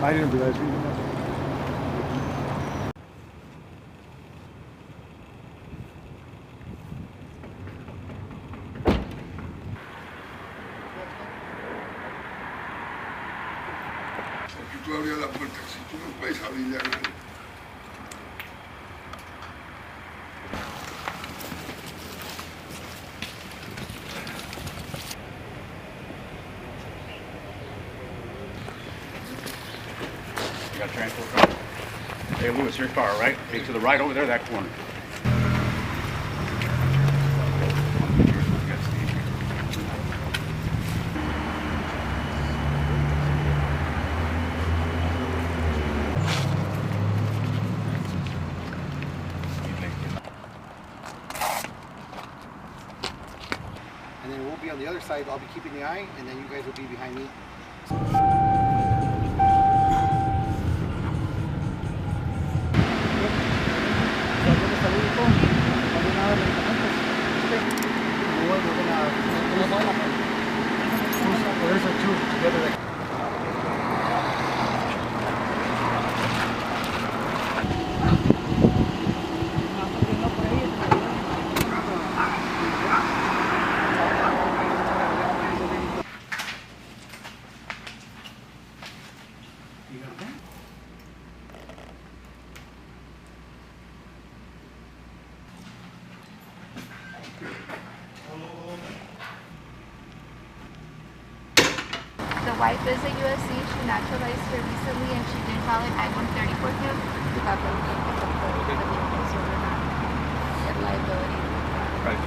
I didn't realize we didn't have Porque tú abrías la puerta, si tú no puedes abrirle a nadie. You got transport. Hey, Lewis, your car, right? Hey, to the right over there, that corner. And then we'll be on the other side. I'll be keeping the eye, and then you guys will be behind me. The wife is a USC. She naturalized here recently, and she did file an I-130 for him. We thought that we could pick up the vehicle, so we're not at liability. Right.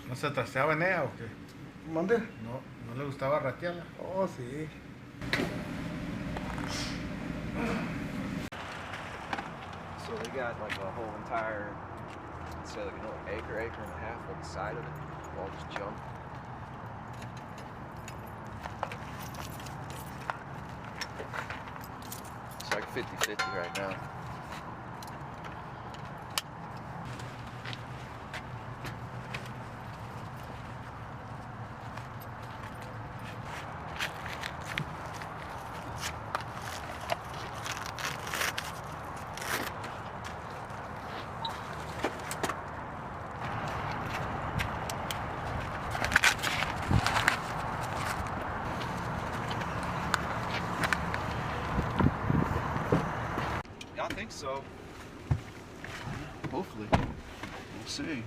¿No se trasteaba en ella o qué? ¿Mande? No le gustaba ratearla. Oh, sí. So they got like a whole entire, say like, acre and a half on the side of it, all just junk. It's like 50-50 right now. I think so. Hopefully. We'll see.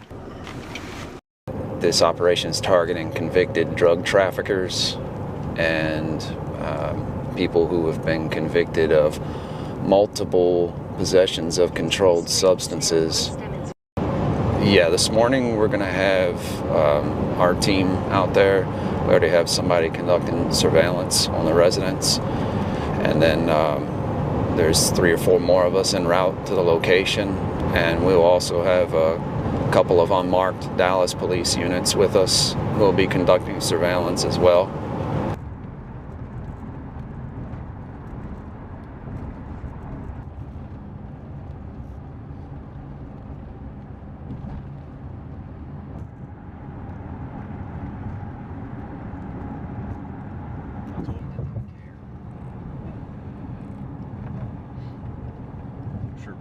This operation is targeting convicted drug traffickers and people who have been convicted of multiple possessions of controlled substances. Yeah, this morning we're going to have our team out there. We already have somebody conducting surveillance on the residents. And then there's 3 or 4 more of us en route to the location, and we'll also have a couple of unmarked Dallas police units with us who will be conducting surveillance as well.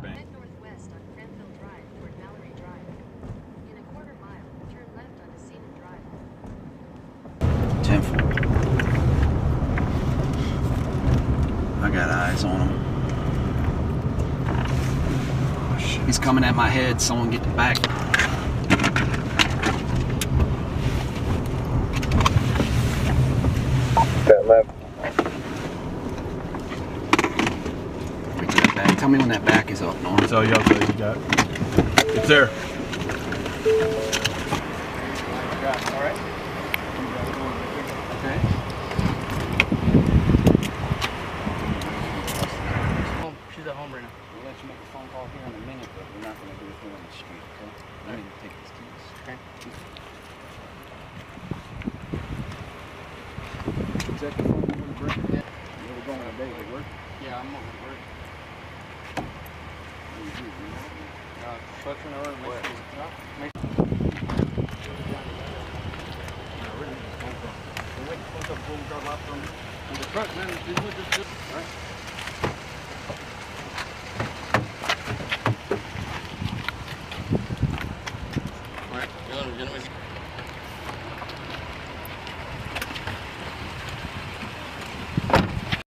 Head northwest on Granville Drive toward Mallory Drive. In a quarter mile, turn left onto Seaman Drive. 10-4. I got eyes on him. Oh, shit. He's coming at my head. Someone get the back. Wait till that back. Tell me when that back is up, Norm. That's all you got. It's there. All right. Okay. She's at home right now. We'll let you make a phone call here in a minute, but we're not going to do it here on the street, okay? Let me take these keys. Okay. Is that the phone you want to bring? Yeah. Where we going today? To work? Yeah, I'm over to work. Construction or The truck, man. All right.